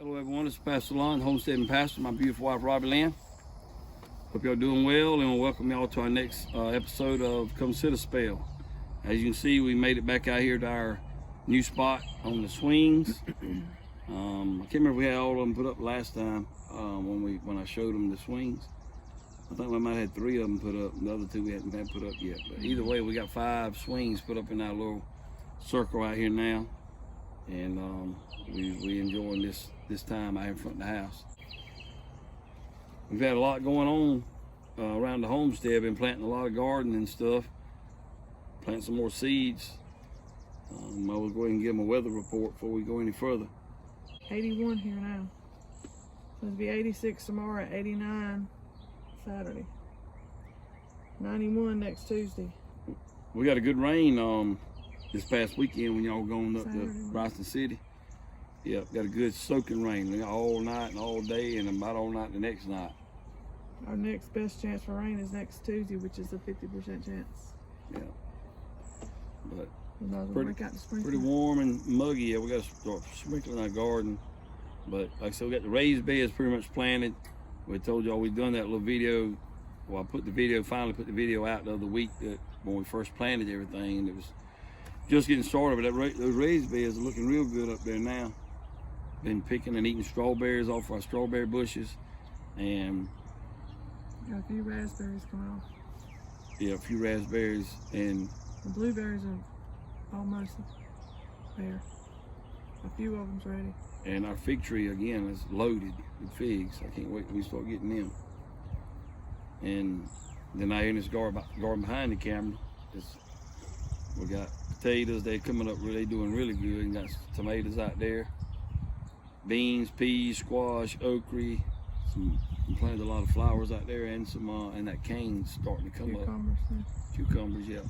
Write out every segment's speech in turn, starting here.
Hello everyone, it's Pastor Lon, Homestead and Pastor, my beautiful wife Robbie Lynn. Hope y'all doing well, and we'll welcome y'all to our next episode of Come Sit a Spell. As you can see, we made it back out here to our new spot on the swings. I can't remember if we had all of them put up last time when I showed them the swings. I think we might have had 3 of them put up, and the other 2 we hadn't had put up yet. But either way, we got 5 swings put up in our little circle out here now, and we enjoying this time out in front of the house. We've had a lot going on around the homestead. Been planting a lot of gardening and stuff, planting some more seeds. I will go ahead and give them a weather report before we go any further. 81 here now. Supposed to be 86 tomorrow, 89 Saturday, 91 next Tuesday. We got a good rain this past weekend when y'all going up Saturday, to Bryson City. Yeah, got a good soaking rain all night and all day, and about all night the next night. Our next best chance for rain is next Tuesday, which is a 50% chance. Yeah, but pretty warm and muggy. Yeah, we got to start sprinkling our garden. But like I said, we got the raised beds pretty much planted. We told y'all we'd done that little video. Well, I finally put the video out the other week that when we first planted everything, and it was just getting started. But those raised beds are looking real good up there now. Been picking and eating strawberries off our strawberry bushes, and got a few raspberries coming off. Yeah, a few raspberries, and the blueberries are almost there. A few of them's ready. And our fig tree again is loaded with figs. I can't wait till we start getting them. And then out here in this garden behind the camera, we got potatoes. They're coming up really, doing really good. And got tomatoes out there, beans, peas, squash, okra. We planted a lot of flowers out there, and some and that cane's starting to come Cucumbers, up. Cucumbers, yeah.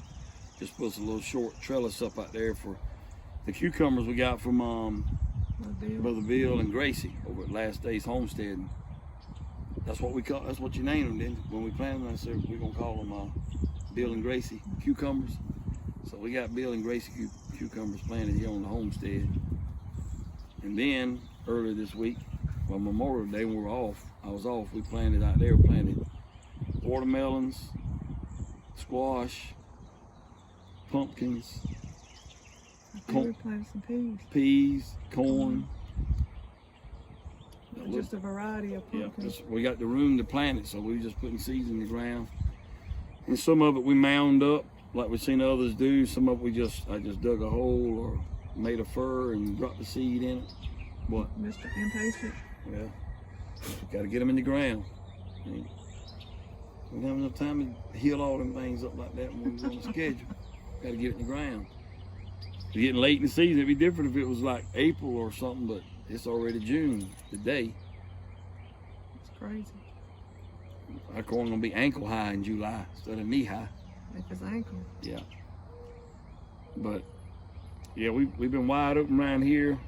Just put a little short trellis up out there for the cucumbers we got from Brother Bill and Gracie over at Last Day's Homestead. That's what you named them, didn't you? When we planted them, I said we're gonna call them Bill and Gracie cucumbers. So we got Bill and Gracie cucumbers planted here on the homestead. And then earlier this week, well, Memorial Day, when I was off, we planted out there. We planted watermelons, squash, pumpkins, we planted some peas, corn. Just a variety of pumpkins. Yeah, we got the room to plant it, so we just putting seeds in the ground. And some of it we mound up like we've seen others do. Some of it I just dug a hole or made a fur and dropped the seed in it. What? Mr. Impatient. Yeah, got to get them in the ground. We don't have enough time to heal all them things up like that when we're on the schedule. Got to get it in the ground. It's getting late in the season. It'd be different if it was like April or something, but it's already June today. It's crazy. Our corn gonna be ankle high in July instead of knee high. If it's ankle. Yeah. But yeah, we've been wide open around here.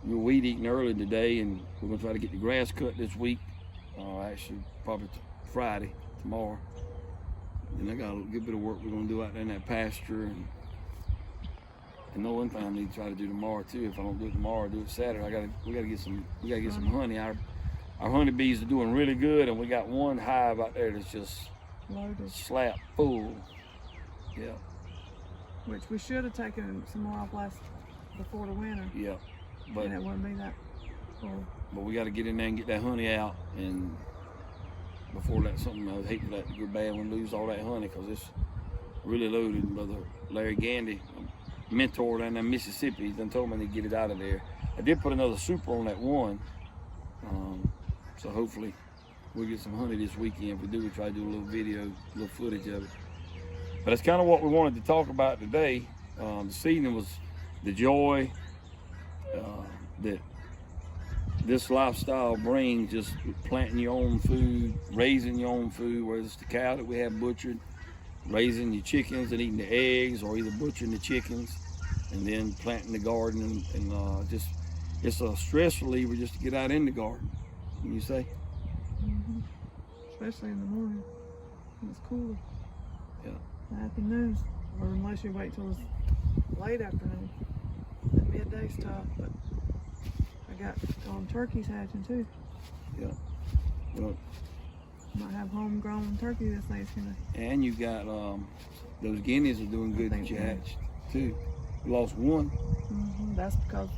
We were weed eating early today, and we're gonna try to get the grass cut this week. Actually, probably Friday, tomorrow. And I got a good bit of work we're gonna do out there in that pasture, and the one thing I need to try to do tomorrow too. If I don't do it tomorrow, I'll do it Saturday. We gotta get some honey. Our honeybees are doing really good, and we got one hive out there that's just loaded, slap full. Yeah. Which we should have taken some more off before the winter. Yeah. But and it wouldn't be that full. But we got to get in there and get that honey out, and before that, something I would hate to let it go bad when we lose all that honey, because it's really loaded. Brother Larry Gandy, mentor down in Mississippi, he's done told me to get it out of there. I did put another super on that one, so hopefully we'll get some honey this weekend. If we do, we'll try to do a little video, a little footage of it. But that's kind of what we wanted to talk about today. This evening was the joy that this lifestyle brings, just planting your own food, raising your own food, whether it's the cow that we have butchered, raising your chickens and eating the eggs, or either butchering the chickens and then planting the garden, and just it's a stress reliever just to get out in the garden. Can you say? Mm-hmm. Especially in the morning when it's cooler. Yeah. The afternoons, or unless you wait till it's late afternoon. The midday's tough, but I got turkeys hatching too. Yeah. Well, Might have homegrown turkey this Thanksgiving. and you got those guineas are doing good that you hatched too. You lost one. That's because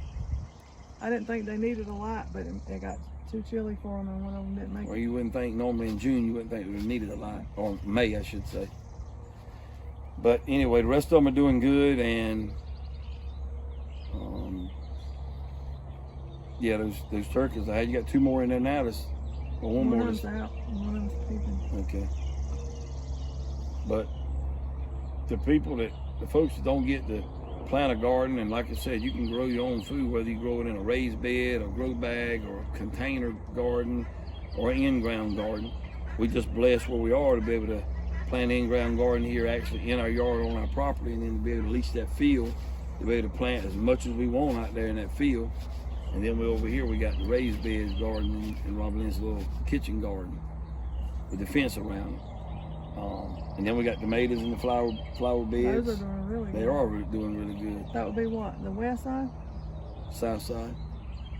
I didn't think they needed a lot, but it got too chilly for them, and one of them didn't make Or it. you wouldn't think normally in June you wouldn't think we needed a lot, or May I should say. But anyway, the rest of them are doing good, and yeah, those turkeys I had. You got 2 more in there now. Well, one more. One of them's out, and one of them's peeping. Okay. But the folks that don't get to plant a garden, and like I said, you can grow your own food, whether you grow it in a raised bed, or grow bag, or a container garden, or an in-ground garden. We just blessed where we are to be able to plant an in-ground garden here actually in our yard on our property, and then to be able to lease that field, to be able to plant as much as we want out there in that field. And then over here we got the raised beds garden and Robin Lynn's little kitchen garden with the fence around it. And then we got tomatoes in the flower beds. Those are doing really good. They are doing really good. That would be what? The west side? South side,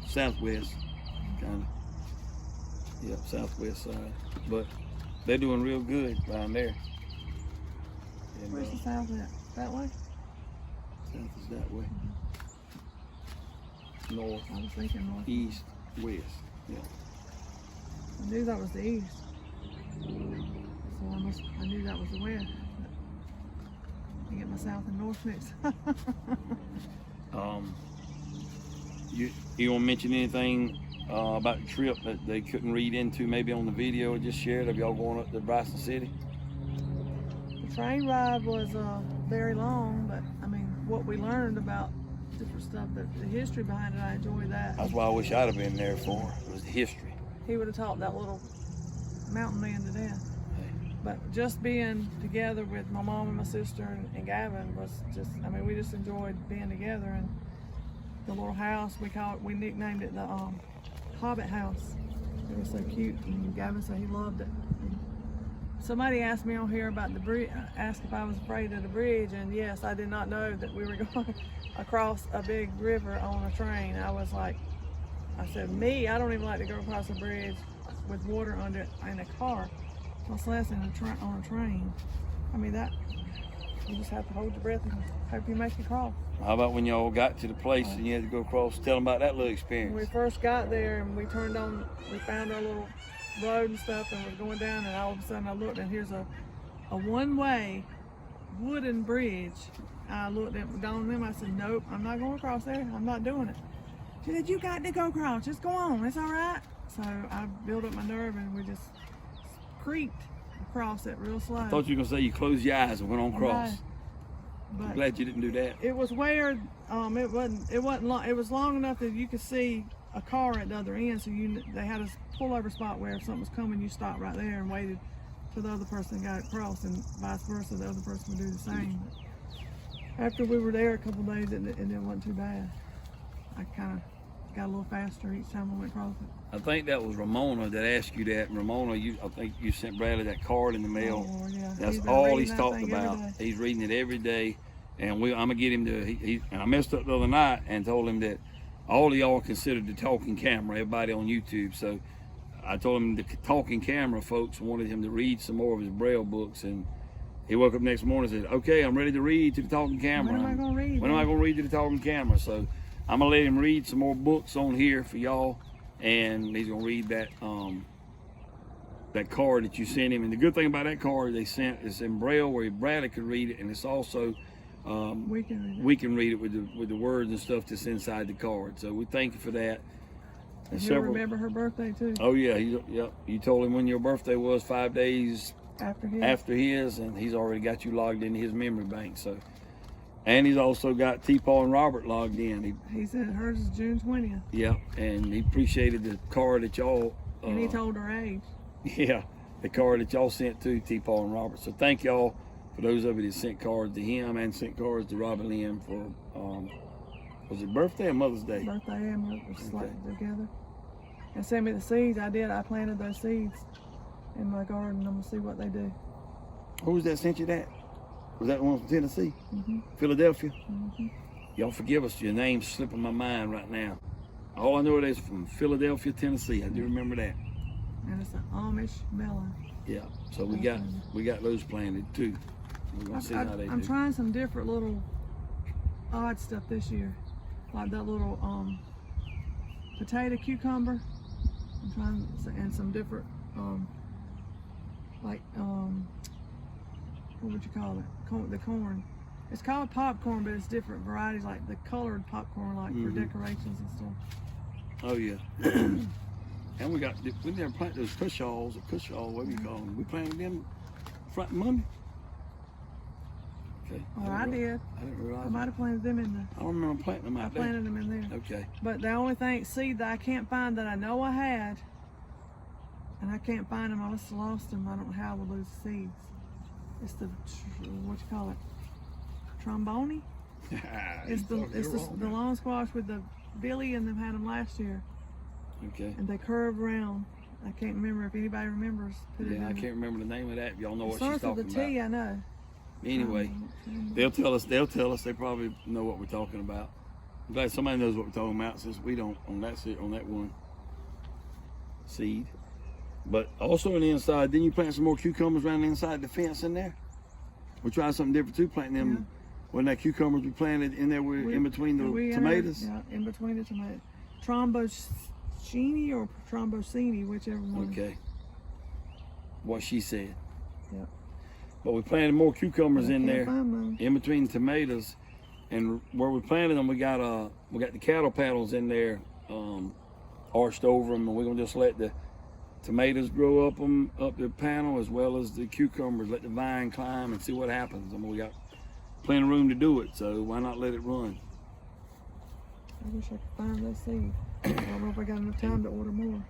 southwest, kind of. Yep, southwest side. But they're doing real good down there. And, Where's the south at? That way? south is that way. North, I was thinking north. east, west. Yeah. I knew that was the east. So I knew that was the west. I get my south and north mixed. You want to mention anything about the trip that they couldn't read into maybe on the video I just shared of y'all going up to Bryson City? The train ride was very long, but I mean, what we learned about different stuff, the history behind it, I enjoyed that. That's why I wish I'd have been there for. It was the history. He would have taught that little mountain man to death. But just being together with my mom and my sister and Gavin was just, I mean, we just enjoyed being together. And the little house, we nicknamed it the Hobbit house. It was so cute, and Gavin said he loved it. And somebody asked me on here about the bridge, asked if I was afraid of the bridge, and yes, I did not know that we were going across a big river on a train. I was like, I said, I don't even like to go across a bridge with water under it in a car, much less on a train. I mean, you just have to hold your breath and hope you make it cross. How about when y'all got to the place and you had to go across? Tell them about that little experience. When we first got there and we found our little road and stuff, and was going down, and all of a sudden I looked, and here's a one-way wooden bridge. I looked at Dawn and them, I said, nope, I'm not going across there. I'm not doing it. She said, you got to go across. Just go on. It's all right. So I built up my nerve, and we just creaked across it real slow. I thought you were going to say you closed your eyes and went on across. Right. But I'm glad you didn't do that. it was where it wasn't long. It was long enough that you could see a car at the other end, so they had a pullover spot where if something was coming, you stopped right there and waited till the other person got across, and vice versa, the other person would do the same. But after we were there a couple of days, it wasn't too bad. I kind of got a little faster each time I went across it. I think that was Ramona that asked you that. And Ramona, I think you sent Bradley that card in the mail. Oh, Lord, yeah. That's all he's that talked thing about. every day. He's reading it every day. And I'm going to get him to, and I messed up the other night and told him that all of y'all considered the talking camera, everybody on YouTube. So I told him the talking camera folks wanted him to read some more of his Braille books. And he woke up next morning and said, okay, I'm ready to read to the talking camera. When am I going to read? When am I going to read to the talking camera? So I'm going to let him read some more books on here for y'all. And he's going to read that card that you sent him. And the good thing about that card they sent is in Braille where Bradley could read it, and it's also we can read it with the words and stuff that's inside the card. So we thank you for that. And you'll remember her birthday too. Oh yeah, yep. You told him when your birthday was 5 days after his, and he's already got you logged into his memory bank. So, and he's also got T-Paul and Robert logged in. He said hers is June 20th. Yep, and he appreciated the card that y'all. And he told her age. Yeah, the card that y'all sent to T-Paul and Robert. So thank y'all for those of you that sent cards to him and sent cards to Robin Lynn for, was it birthday or Mother's Day? Birthday and Mother's Day together. And send me the seeds. I planted those seeds in my garden. I'm going to see what they do. Who was that sent you that? Was that one from Tennessee? Mm-hmm. Philadelphia? Mm-hmm. Y'all forgive us, your name's slipping my mind right now. All I know is from Philadelphia, Tennessee. I do remember that. And it's an Amish melon. Yeah. So we got those planted too. We're gonna see how they I'm do. trying some different little odd stuff this year, like that little potato cucumber. I'm trying, and some different like what would you call it? The corn. It's called popcorn, but it's different varieties, like the colored popcorn, like for decorations and stuff. Oh yeah. And we never planted those cushaws, what do you call them? We planted them Friday, Monday. Okay. Oh, I did. I didn't realize. I might have planted them in there. I don't remember planting them out there. I planted them in there. Okay. But the only seed that I can't find that I know I had, and I can't find them, I must have lost them. I don't know how I would lose seeds. It's the, what you call it? Trombone? It's the lawn squash with the Billy and them had them last year. Okay. And they curve around. I can't remember if anybody remembers. Yeah, I can't remember the name of that. Y'all know what she's starts talking with the T, about. I know. Anyway, they'll tell us. They probably know what we're talking about. I'm glad somebody knows what we're talking about, since we don't on that one seed. But also on the inside, didn't you plant some more cucumbers around the inside the fence in there? We tried something different too, planting them. Yeah. When that cucumbers we planted in there, in between the tomatoes. Yeah, in between the tomatoes. Trombocini or Trombocini, whichever one. Okay. What she said. Yep. But we planted more cucumbers in there, in between tomatoes, and where we planted them, we got the cattle panels in there, arched over them, and we're gonna just let the tomatoes grow up the panel, as well as the cucumbers. Let the vine climb and see what happens. I mean, we got plenty of room to do it, so why not let it run? I wish I could find that seed. I don't know if I got enough time to order more.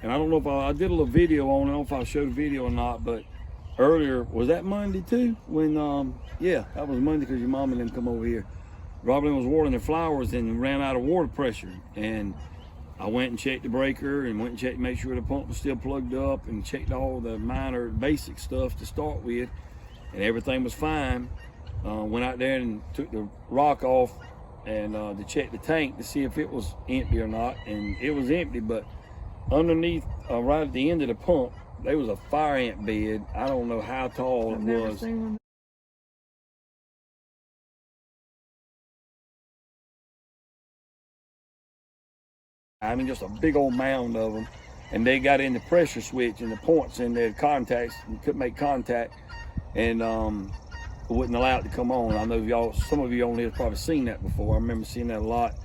And I don't know if I did a little video on it. I don't know if I showed a video or not, but earlier, was that Monday too? When, yeah, that was Monday, because your mom and them come over here. Robin was watering their flowers and ran out of water pressure. And I went and checked the breaker and went and checked to make sure the pump was still plugged up, and checked all the minor basic stuff to start with. And everything was fine. Went out there and took the rock off and to check the tank to see if it was empty or not. And it was empty, but underneath, right at the end of the pump, there was a fire ant bed. I don't know how tall it was. Seen one. I mean, just a big old mound of them. And they got in the pressure switch and the points in their contacts, and couldn't make contact, and wouldn't allow it to come on. I know some of you on here have probably seen that before. I remember seeing that a lot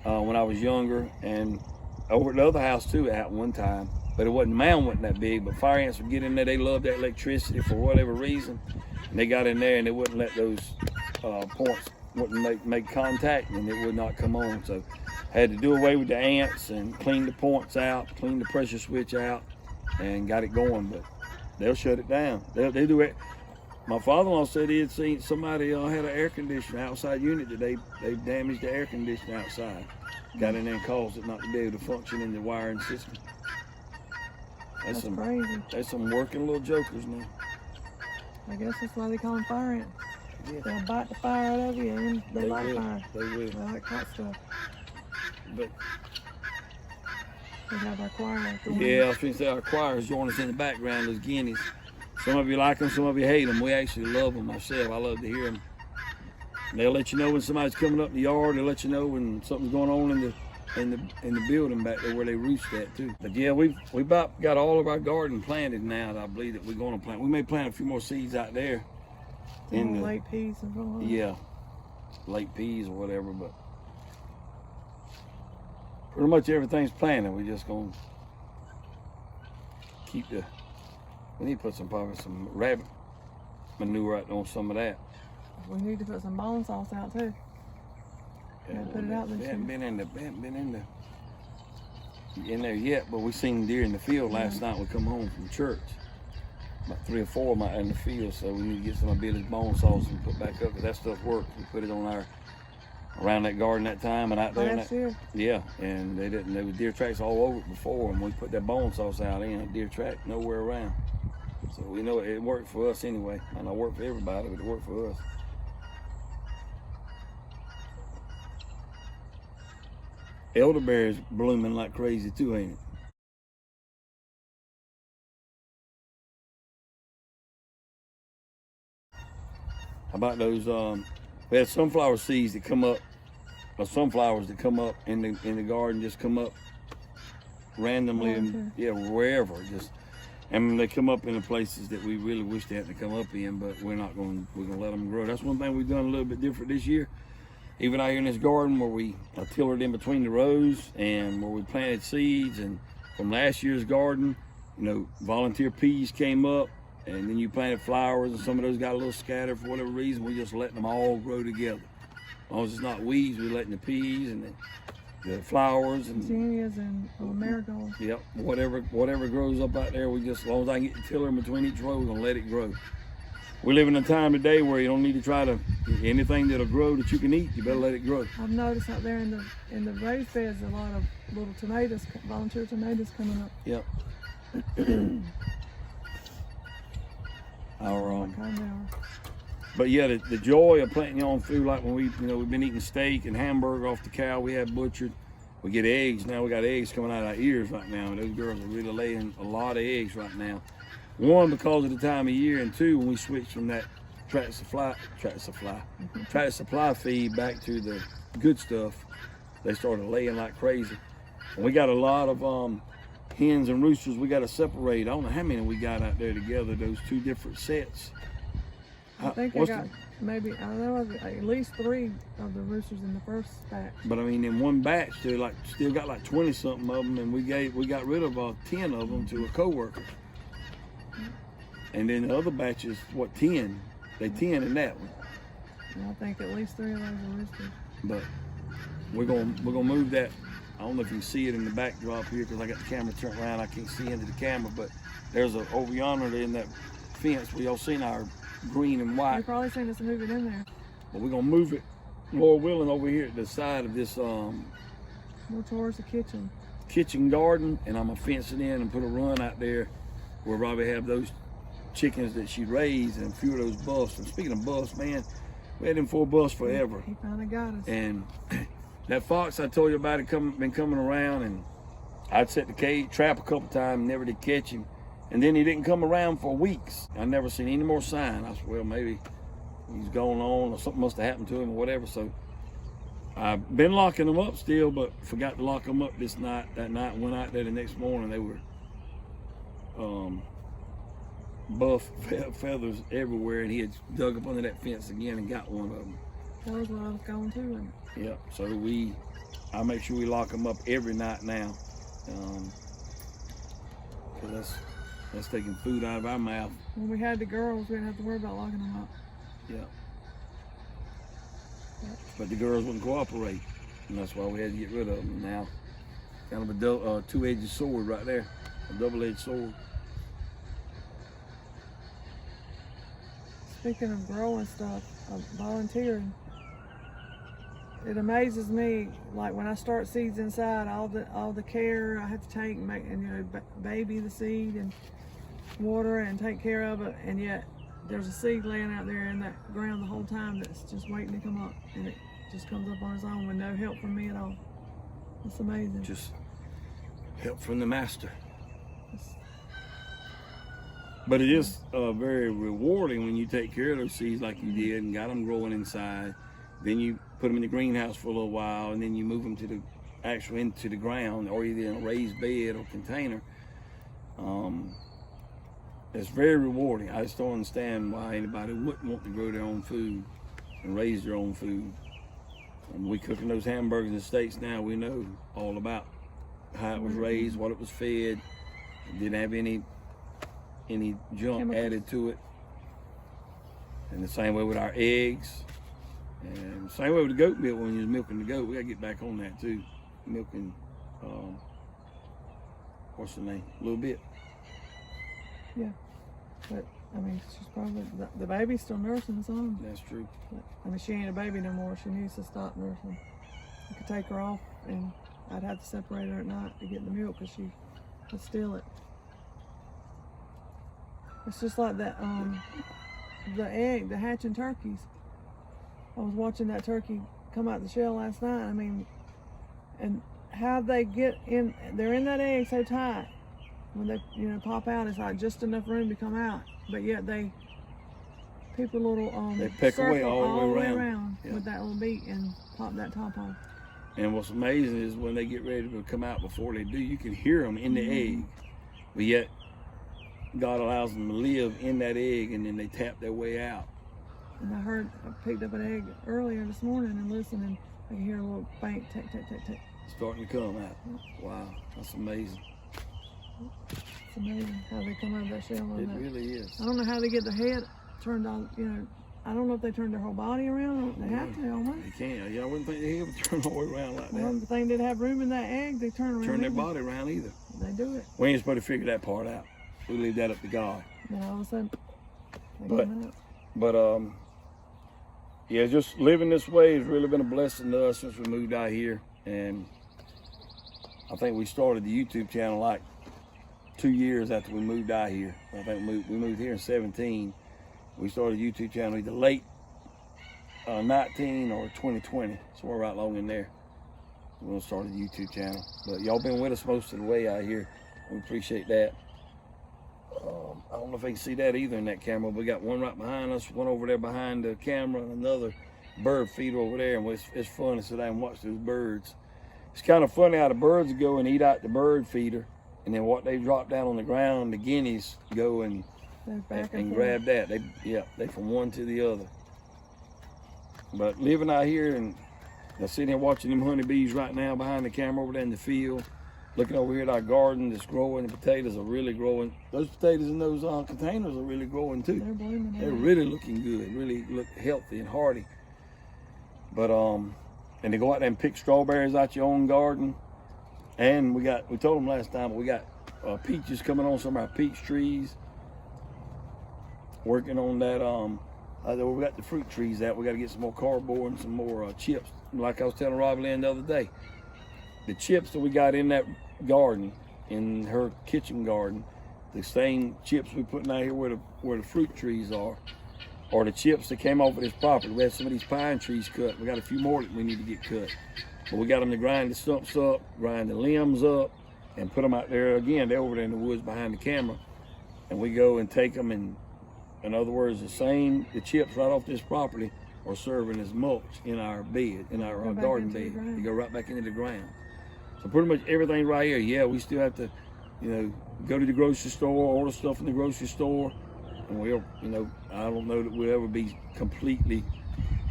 when I was younger, and over at the other house too at one time. But the mound wasn't that big, but fire ants would get in there. They love that electricity for whatever reason. And they got in there and they wouldn't let those points make contact, and it would not come on. So had to do away with the ants and clean the points out, clean the pressure switch out, and got it going. But they'll shut it down. They do it. My father-in-law said he had seen somebody had an air conditioner outside unit that they damaged the air conditioner outside. Got in there and caused it not to be able to function in the wiring system. That's crazy. There's some working little jokers now. I guess that's why they call them fire ants. Yeah. They'll bite the fire out of you, and they like fire. They will. They like hot stuff. But we have our choir. Yeah, I was going to say our choirs join us in the background, those guineas. Some of you like them, some of you hate them. We actually love them myself. I love to hear them. They'll let you know when somebody's coming up in the yard. They'll let you know when something's going on in the building back there where they roost at too. But yeah, we about got all of our garden planted now. I believe that we're going to plant. We may plant a few more seeds out there. In the late peas and all that. Yeah, late peas or whatever. But pretty much everything's planted. We're just gonna keep the. We need to put probably some rabbit manure out on some of that. We need to put some bone sauce out too. Yeah, put it out this year. Haven't been in there yet, but we seen deer in the field last night. We come home from church. About 3 or 4 of them out in the field, so we need to get some of Billy's bone sauce and put back up, because that stuff works. We put it on around that garden that time and out there. Last year. Yeah, and there was deer tracks all over it before, and we put that bone sauce out in, deer track nowhere around. So we know it worked for us anyway. Might not work for everybody, but it worked for us. elderberry's blooming like crazy too, ain't it? How about those? We had sunflower seeds that come up, or sunflowers that come up in the garden, just come up randomly, and yeah, wherever. Just, and they come up in the places that we really wish they had to come up in, but we're gonna let them grow. That's one thing we've done a little bit different this year. Even out here in this garden where we tillered in between the rows and where we planted seeds, and from last year's garden, you know, volunteer peas came up, and then you planted flowers, and some of those got a little scattered for whatever reason. We just letting them all grow together. As long as it's not weeds, we're letting the peas and the flowers and zinnias and marigolds. Yep, whatever grows up out there, we just, as long as I can get the tiller in between each row, we're gonna let it grow. We live in a time today where you don't need to try to, anything that'll grow that you can eat, you better let it grow. I've noticed out there in the raised beds a lot of little tomatoes, volunteer tomatoes coming up. Yep. But yeah, the joy of planting your own food, like when we've been eating steak and hamburger off the cow we had butchered. We get eggs now. We got eggs coming out of our ears right now, and those girls are really laying a lot of eggs right now. One, because of the time of year, and two, when we switched from that tractor supply feed back to the good stuff, they started laying like crazy. And we got a lot of hens and roosters we got to separate. I don't know how many we got out there together, those two different sets. I think I got maybe, I don't know, at least 3 of the roosters in the first batch. But I mean, in one batch, they still got like 20 something of them, and we got rid of 10 of them to a coworker. And then the other batch is what, 10? They 10 in that one. And I think at least 3 of those are roosters. But we're gonna move that. I don't know if you can see it in the backdrop here because I got the camera turned around. I can't see into the camera, but there's over yonder in that fence where y'all seen our green and white. You've probably seen us move it in there. But we're gonna move it, Lord willing, over here at the side of this more towards the kitchen garden, and I'm gonna fence it in and put a run out there where Robbie have those chickens that she raised and a few of those buffs. And speaking of buffs, man, we had them 4 buffs forever. He finally got us. And that fox I told you about it been coming around, and I'd set the cage trap a couple times, never did catch him. And then he didn't come around for weeks. I never seen any more sign. I said, well, maybe he's going on or something must have happened to him or whatever. So I've been locking them up still, but forgot to lock them up that night, went out there the next morning. They were buff feathers everywhere, and he had dug up under that fence again and got one of them. That was what I was going to. And yeah, so I make sure we lock them up every night now. Cause that's taking food out of our mouth. When we had the girls, we didn't have to worry about locking them up. Yeah. But the girls wouldn't cooperate, and that's why we had to get rid of them. Now, kind of a two-edged sword right there, a double-edged sword. Speaking of growing stuff, volunteering, it amazes me, like when I start seeds inside, all the care I have to take and baby the seed and water and take care of it, and yet there's a seed laying out there in that ground the whole time that's just waiting to come up, and it just comes up on its own with no help from me at all. It's amazing. Just help from the master. But it is very rewarding when you take care of those seeds like you did and got them growing inside. Then you put them in the greenhouse for a little while, and then you move them into the ground, or either in a raised bed or container. It's very rewarding. I just don't understand why anybody wouldn't want to grow their own food and raise their own food. And we cooking those hamburgers and steaks now, we know all about how it was raised, what it was fed. It didn't have any junk added to it. And the same way with our eggs. And same way with the goat milk when you're milking the goat. We gotta get back on that too. Milking, what's the name? A little bit. Yeah, but I mean, she's probably, the baby's still nursing us on. That's true. But, I mean, she ain't a baby no more. She needs to stop nursing. I could take her off, and I'd have to separate her at night to get the milk because she would steal it. It's just like that, the hatching turkeys. I was watching that turkey come out the shell last night. I mean, and how they get in. They're in that egg so tight. When they, pop out, it's like just enough room to come out. But yet people little they peck away all the way around with that little beak and pop that top off. And what's amazing is when they get ready to come out, before they do, you can hear them in the egg. But yet, God allows them to live in that egg, and then they tap their way out. And I picked up an egg earlier this morning and listened, and I can hear a little faint tick, tick, tick, tick. Starting to come out. Wow, that's amazing. It's amazing how they come out of that shell. It really is. I don't know how they get their head turned on, I don't know if they turn their whole body around. They have to, almost. They can. Yeah, I wouldn't think they ever turn all the way around like that. Well, the thing did have room in that egg, they turn around. Turn their body around either. They do it. We ain't supposed to figure that part out. We leave that up to God. Then all of a sudden, they come out. Yeah, just living this way has really been a blessing to us since we moved out here. And I think we started the YouTube channel like 2 years after we moved out here. I think we moved here in 17. We started a YouTube channel either late 19 or 2020, somewhere right along in there. We're gonna start a YouTube channel. But y'all been with us most of the way out here. We appreciate that. I don't know if they can see that either in that camera. We got one right behind us, one over there behind the camera, and another bird feeder over there. And it's fun to sit down and watch those birds. It's kind of funny how the birds go and eat out the bird feeder, and then what they drop down on the ground, the guineas go and grab that. They from one to the other. But living out here and sitting here watching them honeybees right now behind the camera over there in the field, looking over here at our garden that's growing. The potatoes are really growing. Those potatoes in those containers are really growing too. They're blooming. They're really looking good, really look healthy and hardy. But and to go out there and pick strawberries out your own garden. And we told them last time, we got peaches coming on some of our peach trees. Working on that, we got the fruit trees out. We got to get some more cardboard and some more chips. Like I was telling Robbie Lynn the other day, the chips that we got in that garden, in her kitchen garden, the same chips we putting out here where the fruit trees are the chips that came off of this property. We had some of these pine trees cut. We got a few more that we need to get cut. But we got them to grind the stumps up, grind the limbs up, and put them out there again. They're over there in the woods behind the camera. And we go and take them, and in other words, the chips right off this property are serving as mulch in our bed, in our garden bed. They go right back into the ground. So pretty much everything right here. Yeah, we still have to, go to the grocery store, order stuff in the grocery store, and we'll, I don't know that we'll ever be completely,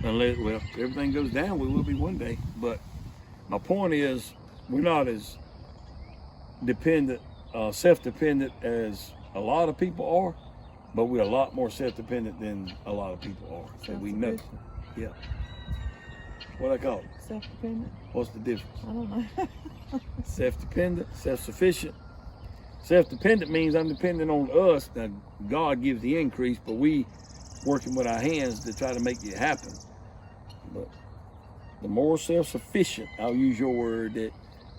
unless, well, if everything goes down, we will be one day. But my point is, we're not as dependent, self-dependent as a lot of people are, but we're a lot more self-dependent than a lot of people are. So we know. Yeah. What I call it? Self-dependent. What's the difference? I don't know. Self-dependent, self-sufficient. Self-dependent means I'm dependent on us. Now, God gives the increase, but we working with our hands to try to make it happen. But the more self-sufficient, I'll use your word, that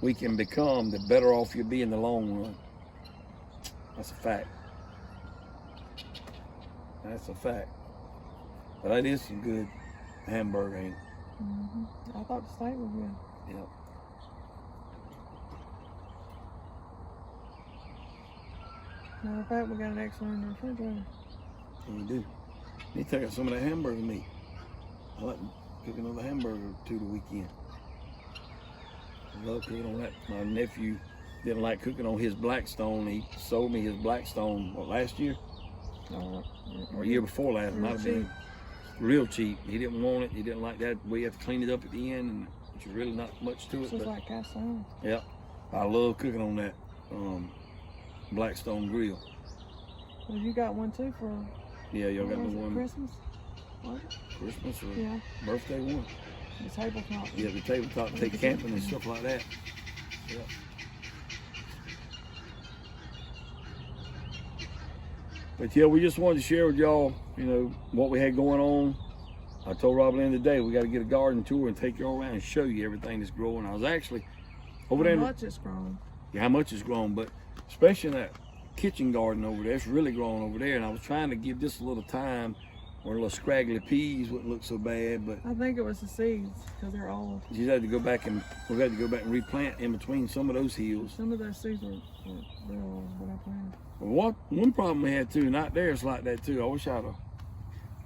we can become, the better off you'll be in the long run. That's a fact. That's a fact. But that is some good hamburger, ain't it? I thought the steak was good. Yep. Matter of fact, we got an extra in the refrigerator. We do. Need to take out some of that hamburger meat. I like cooking another hamburger or two the weekend. I love cooking on that. My nephew didn't like cooking on his Blackstone. He sold me his Blackstone, last year? Or year before last, might have been. Real cheap. He didn't want it. He didn't like that. We have to clean it up at the end, and which is really not much to it. It's like cast iron. Yeah. I love cooking on that Blackstone grill. Well, you got one too for. Yeah, y'all got the one. Christmas. What? Christmas or birthday one. The tabletop. Yeah, the tabletop. Take camping and stuff like that. Yeah. But yeah, we just wanted to share with y'all, what we had going on. I told Rob Lynn today, we got to get a garden tour and take y'all around and show you everything that's growing. I was actually over there. How much it's grown. Yeah, how much it's grown, but especially in that kitchen garden over there, it's really growing over there. And I was trying to give this a little time or little scraggly peas wouldn't look so bad, but I think it was the seeds because they're old. you had to go back and we had to go back and replant in between some of those hills. Some of those seeds were real old when I planted. Well, one problem we had too, not there, it's like that too. I wish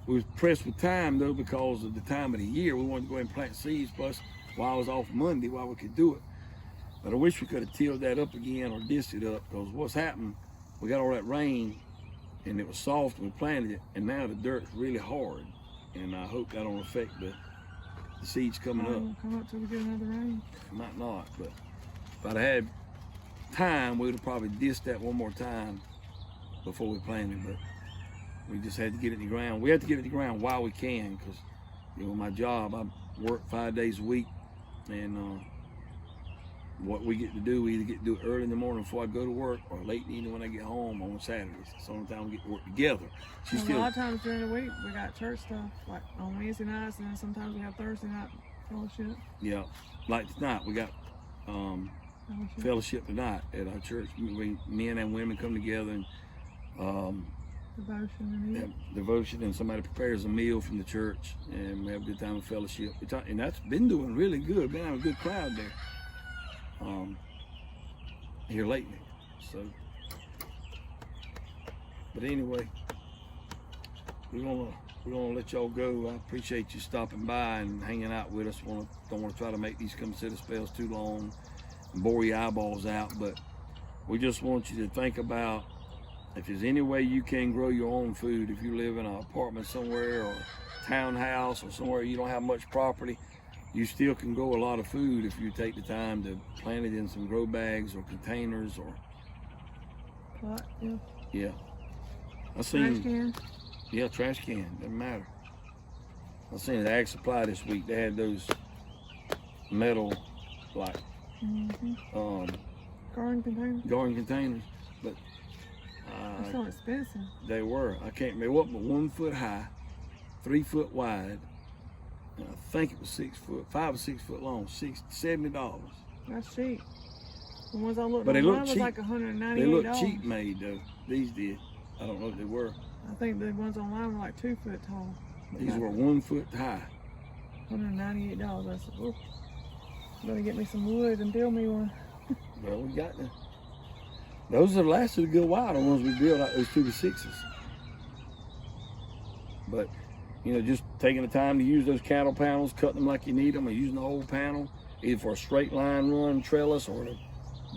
we was pressed with time though because of the time of the year. We wanted to go ahead and plant seeds, plus while I was off Monday, while we could do it. But I wish we could have tilled that up again or dished it up, because what's happened, we got all that rain and it was soft when we planted it, and now the dirt's really hard. And I hope that don't affect the seeds coming up. Come up till we get another rain. It might not, but if I'd had time, we would have probably dished that one more time before we planted, but we just had to get it in the ground. We have to get it in the ground while we can, because you know, my job, I work 5 days a week, and what we get to do, we either get to do it early in the morning before I go to work, or late in the evening when I get home on Saturdays. It's the only time we get to work together. A lot of times during the week, we got church stuff, like on Wednesday nights, and then sometimes we have Thursday night fellowship. Yeah, like tonight, we got fellowship tonight at our church. Men and women come together and devotion, and somebody prepares a meal from the church, and we have a good time of fellowship. And that's been doing really good. Been having a good crowd there here lately. So, but anyway, we're gonna let y'all go. I appreciate you stopping by and hanging out with us. Don't want to try to make these come sit spells too long and bore your eyeballs out, but we just want you to think about if there's any way you can grow your own food. If you live in an apartment somewhere or a townhouse or somewhere you don't have much property, you still can grow a lot of food if you take the time to plant it in some grow bags or containers or pot. Yeah. I seen trash can. Yeah, trash can, doesn't matter. I seen at Ag Supply this week, they had those metal like garden containers, but they're so expensive. They were. I can't remember what, but 1 foot high, 3 foot wide, and I think it was 6 foot, 5 or 6 foot long, $70. That's cheap. The ones I looked but they online look was cheap. like $198. They look cheap made though. These did. I don't know if they were. I think the ones online were like 2 foot tall. These were 1 foot high. $198. I said, oh, better get me some wood and build me one. Well, we got them. Those have lasted a good while, the ones we built, like those 2x6s. But, you know, just taking the time to use those cattle panels, cutting them like you need them, or using the whole panel, either for a straight line run trellis or to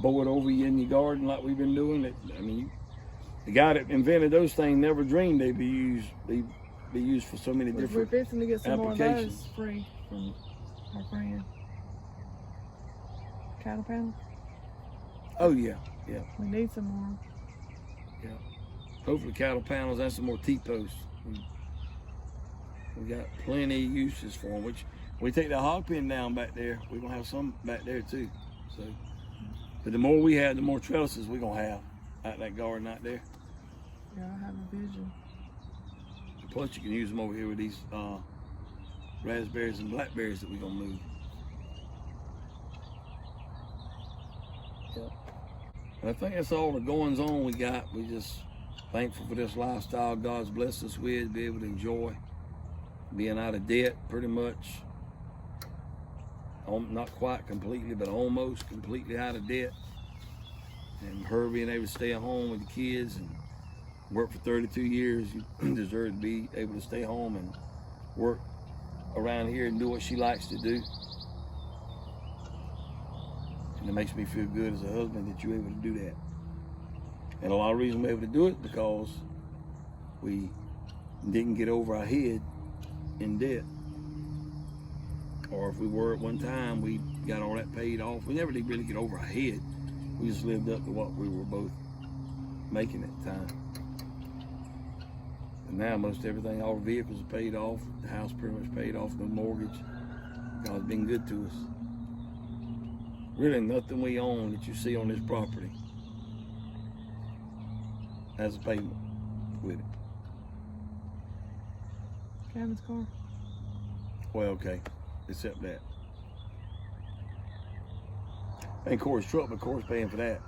bow it over you in your garden like we've been doing. I mean, the guy that invented those things never dreamed they'd be used for so many different We're fixing to get some more of applications. those free from our friend. Cattle panel. Oh yeah, yeah. We need some more. Yeah. Hopefully cattle panels and some more T-posts. We got plenty of uses for them, which we take the hog pen down back there, we're gonna have some back there too. So, but the more we have, the more trellises we're gonna have out that garden out there. Yeah, I have a vision. Plus you can use them over here with these raspberries and blackberries that we're gonna move. Yeah. And I think that's all the goings on we got. We just thankful for this lifestyle God's blessed us with, to be able to enjoy being out of debt pretty much. Not quite completely, but almost completely out of debt. And her being able to stay at home with the kids and work for 32 years, you deserve to be able to stay home and work around here and do what she likes to do. And it makes me feel good as a husband that you're able to do that. And a lot of reason we're able to do it because we didn't get over our head in debt. Or if we were at one time, we got all that paid off. We never did really get over our head. We just lived up to what we were both making at the time. And now most everything, all the vehicles are paid off. The house pretty much paid off, no mortgage. God's been good to us. Really nothing we own that you see on this property has a payment with it. Kevin's car. Well, okay, except that. And Corey's truck, but Corey's paying for that.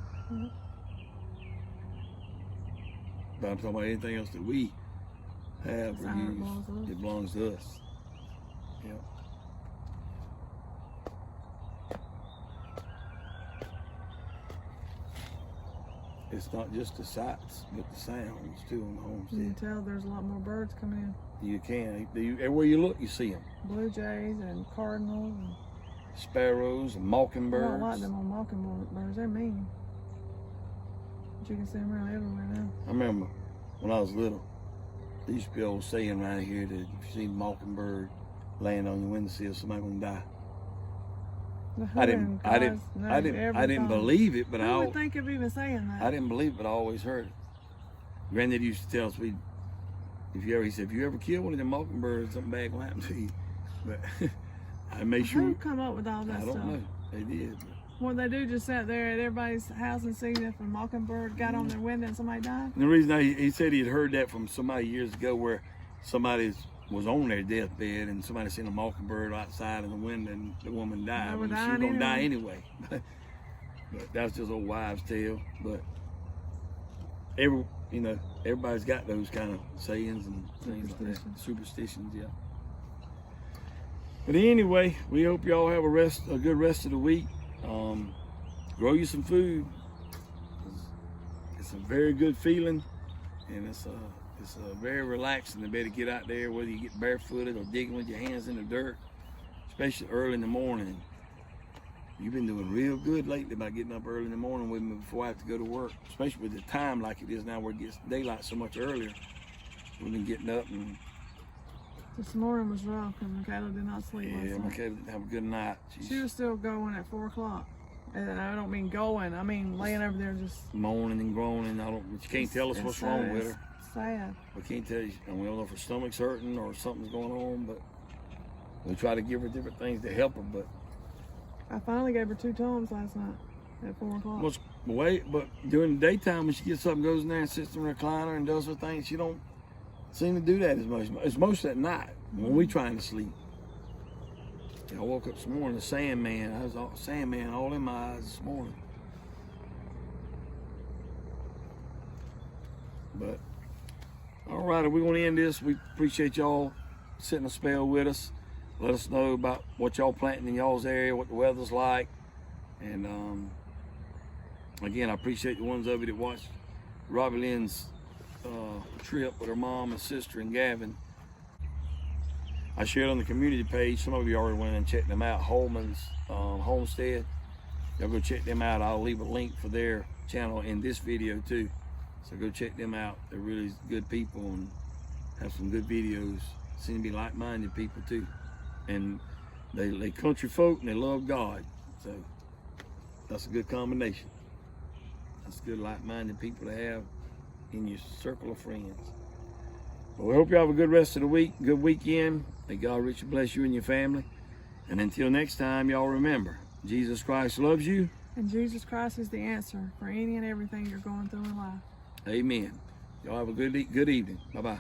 But I'm talking about anything else that we have That's or how it use, belongs to us. it belongs to us. Yep. It's not just the sights, but the sounds too on the You homestead. can tell there's a lot more birds coming in. You can. Everywhere you look, you see them. Blue jays and cardinals. And Sparrows and I mockingbirds. don't like them on mockingbirds. They're mean. But you can see them around everywhere now. I remember when I was little, there used to be an old saying around here that if you see a mockingbird laying on your windowsill, somebody gonna die. I didn't believe it, but I would think of even saying that. I didn't believe it, but I always heard it. Granddad used to tell us, he said, if you ever kill one of them mockingbirds, something bad gonna happen to you. But I made sure. Who come up with all that stuff? I don't know. They did. But What they do, just sat there at everybody's house and see if a mockingbird got on their window and somebody died? And the reason he said he had heard that from somebody years ago where somebody was on their deathbed and somebody seen a mockingbird outside in the window and the woman died. She was gonna die anyway. But that's just old wives' tale. But everybody's got those kind of sayings and things like that. Superstitions, yeah. But anyway, we hope y'all have a good rest of the week. Grow you some food. It's a very good feeling, and it's very relaxing to be able to get out there, whether you get barefooted or digging with your hands in the dirt, especially early in the morning. You've been doing real good lately by getting up early in the morning with me before I have to go to work, especially with the time like it is now where it gets daylight so much earlier. We've been getting up and... This morning was rough and Michaela did not sleep last night. Michaela didn't have a good night. She was still going at 4 o'clock. And I don't mean going, I mean laying over there just... moaning and groaning. You can't tell us what's wrong with her. It's sad. We can't tell you, and we don't know if her stomach's hurting or something's going on, but we try to give her different things to help her, but... I finally gave her 2 Tums last night at 4 o'clock. But during the daytime when she gets up and goes in there and sits in the recliner and does her thing, she don't seem to do that as much. It's most at night when we trying to sleep. I woke up this morning, the Sandman. I was Sandman all in my eyes this morning. But all right, we're gonna end this. We appreciate y'all sitting a spell with us. Let us know about what y'all planting in y'all's area, what the weather's like, and again, I appreciate the ones of you that watched Robbie Lynn's trip with her mom and sister and Gavin. I shared on the community page. Some of you already went and checked them out. Homestead. Y'all go check them out. I'll leave a link for their channel in this video too. So go check them out. They're really good people and have some good videos. Seem to be like-minded people too. And they country folk and they love God. So that's a good combination. That's good like-minded people to have in your circle of friends. Well, we hope you have a good rest of the week, good weekend. May God richly bless you and your family. And until next time, y'all remember, Jesus Christ loves you. And Jesus Christ is the answer for any and everything you're going through in life. Amen. Y'all have a good evening. Bye-bye.